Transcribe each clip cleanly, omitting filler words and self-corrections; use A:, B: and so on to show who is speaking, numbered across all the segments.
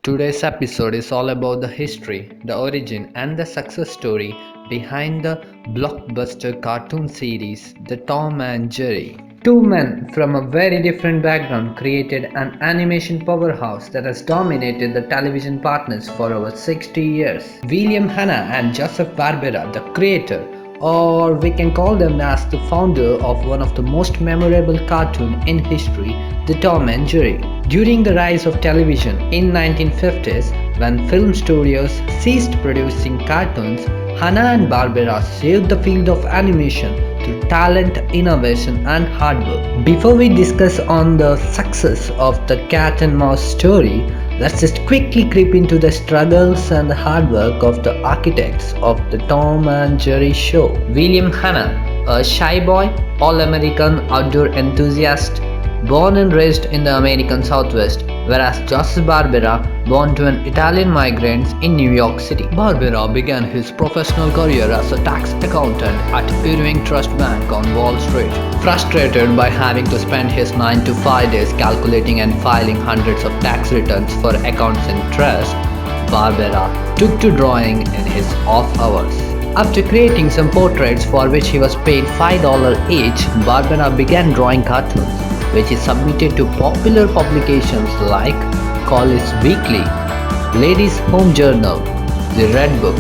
A: Today's episode is all about the history, the origin, and the success story behind the blockbuster cartoon series The Tom and Jerry. Two men from a very different background created an animation powerhouse that has dominated the television partners for over 60 years. William Hanna and Joseph Barbera, the creator, or we can call them as the founder of one of the most memorable cartoon in history, the Tom and Jerry. During the rise of television in 1950s, when film studios ceased producing cartoons, Hanna-Barbera saved the field of animation through talent, innovation, and hard work. Before we discuss on the success of the cat and mouse story, let's just quickly creep into the struggles and the hard work of the architects of the Tom and Jerry show. William Hanna, a shy boy, all-American outdoor enthusiast, born and raised in the American Southwest, whereas Joseph Barbera, born to an Italian migrant in New York City. Barbera began his professional career as a tax accountant at Irving Trust Bank on Wall Street. Frustrated by having to spend his 9 to 5 days calculating and filing hundreds of tax returns for accounts and trust, Barbera took to drawing in his off hours. After creating some portraits for which he was paid $5 each, Barbera began drawing cartoons, which is submitted to popular publications like College Weekly, Ladies' Home Journal, The Red Book,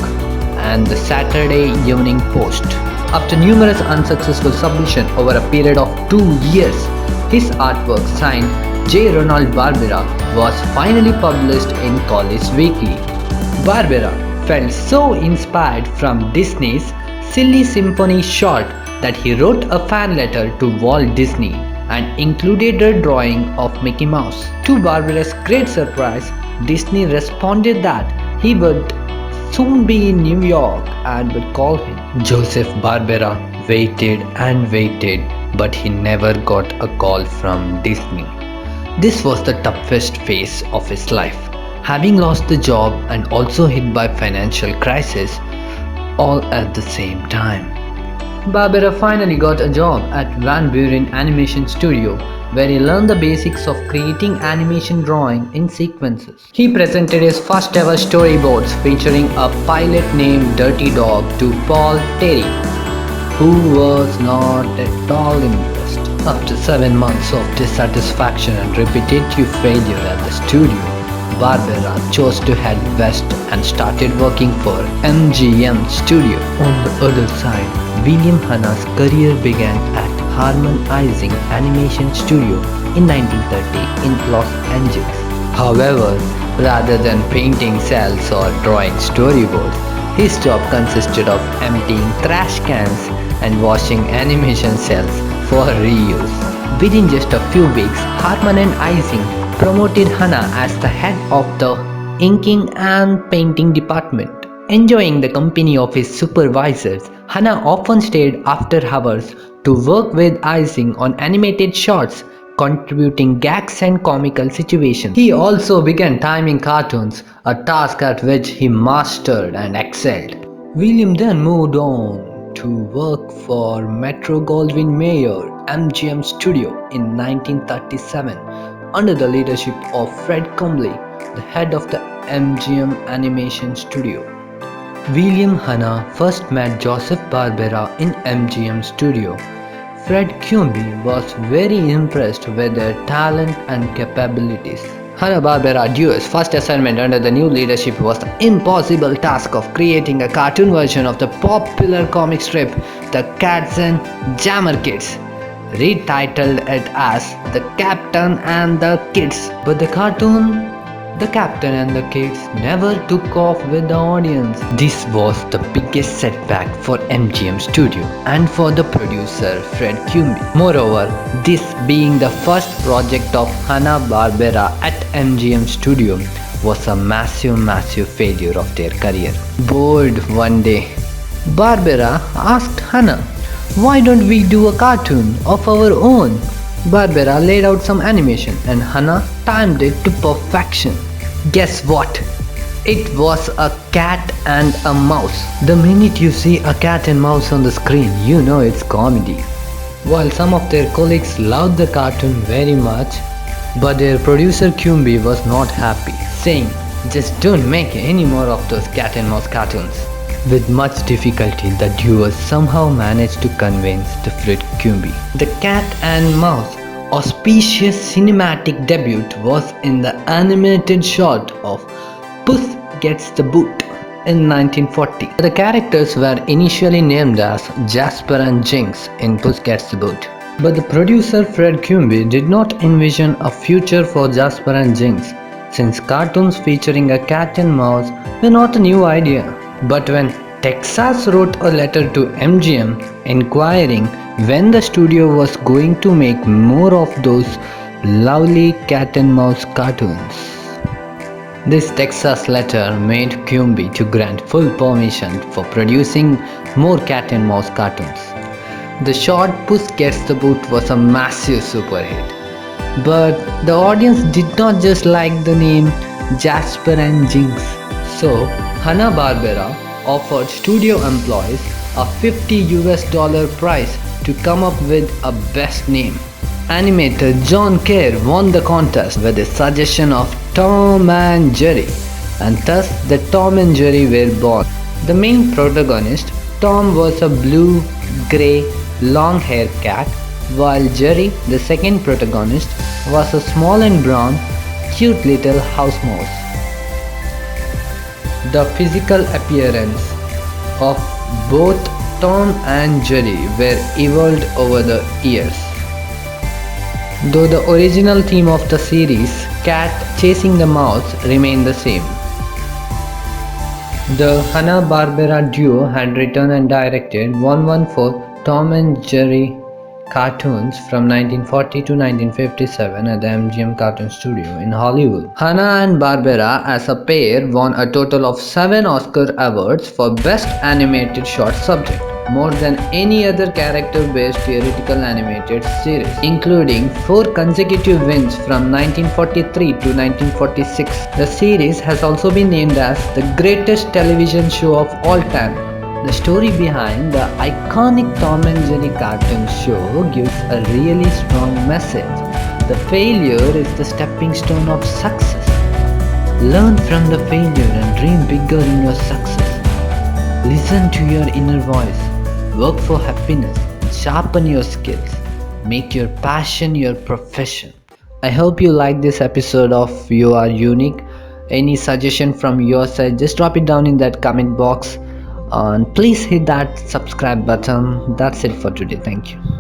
A: and the Saturday Evening Post. After numerous unsuccessful submissions over a period of 2 years, his artwork signed J. Ronald Barbera was finally published in College Weekly. Barbera felt so inspired from Disney's Silly Symphony short that he wrote a fan letter to Walt Disney and included a drawing of Mickey Mouse. To Barbera's great surprise, Disney responded that he would soon be in New York and would call him. Joseph Barbera waited and waited, but he never got a call from Disney. This was the toughest phase of his life, having lost the job and also hit by financial crisis all at the same time. Barbera finally got a job at Van Buren Animation Studio, where he learned the basics of creating animation drawing in sequences. He presented his first ever storyboards featuring a pilot named Dirty Dog to Paul Terry, who was not at all impressed. After 7 months of dissatisfaction and repetitive failure at the studio, Barbera chose to head west and started working for MGM Studio. On the other side, William Hanna's career began at Harmonizing Animation Studio in 1930 in Los Angeles. However, rather than painting cells or drawing storyboards, his job consisted of emptying trash cans and washing animation cells for reuse. Within just a few weeks, Harmonizing promoted Hanna as the head of the inking and painting department. Enjoying the company of his supervisors, Hanna often stayed after hours to work with Ising on animated shorts, contributing gags and comical situations. He also began timing cartoons, a task at which he mastered and excelled. William then moved on to work for Metro-Goldwyn-Mayer MGM Studio in 1937 under the leadership of Fred Cumbly, the head of the MGM Animation Studio. William Hanna first met Joseph Barbera in MGM Studio. Fred Cumbly was very impressed with their talent and capabilities. Hanna-Barbera duo's first assignment under the new leadership was the impossible task of creating a cartoon version of the popular comic strip The Cats and Jammer Kids, retitled it as The Captain and the Kids. But the cartoon, The Captain and the Kids, never took off with the audience. This was the biggest setback for MGM Studio and for the producer Fred Cumbly. Moreover, this being the first project of Hanna-Barbera at MGM Studio was a massive failure of their career. Bored one day, Barbera asked Hanna, "Why don't we do a cartoon of our own?" Barbera laid out some animation and Hanna timed it to perfection. Guess what? It was a cat and a mouse. The minute you see a cat and mouse on the screen, you know it's comedy. While some of their colleagues loved the cartoon very much, but their producer Cumbly was not happy, saying, Just don't make any more of those cat and mouse cartoons. With much difficulty, the duo somehow managed to convince the Fred Quimby. The cat and mouse auspicious cinematic debut was in the animated short of Puss Gets the Boot in 1940. The characters were initially named as Jasper and Jinx in Puss Gets the Boot. But the producer Fred Quimby did not envision a future for Jasper and Jinx, since cartoons featuring a cat and mouse were not a new idea. But when Texas wrote a letter to MGM inquiring when the studio was going to make more of those lovely cat and mouse cartoons, this Texas letter made Quimby to grant full permission for producing more cat and mouse cartoons. The short Puss Gets the Boot was a massive super hit. But the audience did not just like the name Jasper and Jinx. So Hanna-Barbera offered studio employees a $50 prize to come up with a best name. Animator John Kerr won the contest with a suggestion of Tom and Jerry, and thus the Tom and Jerry were born. The main protagonist, Tom, was a blue, grey, long-haired cat, while Jerry, the second protagonist, was a small and brown, cute little house mouse. The physical appearance of both Tom and Jerry were evolved over the years. Though the original theme of the series, cat chasing the mouse, remained the same. The Hanna-Barbera duo had written and directed 114 Tom and Jerry cartoons from 1940 to 1957 at the MGM Cartoon Studio in Hollywood. Hanna and Barbera as a pair won a total of 7 Oscar awards for Best Animated Short Subject, more than any other character-based theatrical animated series, including 4 consecutive wins from 1943 to 1946. The series has also been named as the greatest television show of all time. The story behind the iconic Tom and Jerry cartoon show gives a really strong message. The failure is the stepping stone of success. Learn from the failure and dream bigger in your success. Listen to your inner voice. Work for happiness. Sharpen your skills. Make your passion your profession. I hope you like this episode of You Are YouNick. Any suggestion from your side, just drop it down in that comment box. And please hit that subscribe button. That's it for today. Thank you.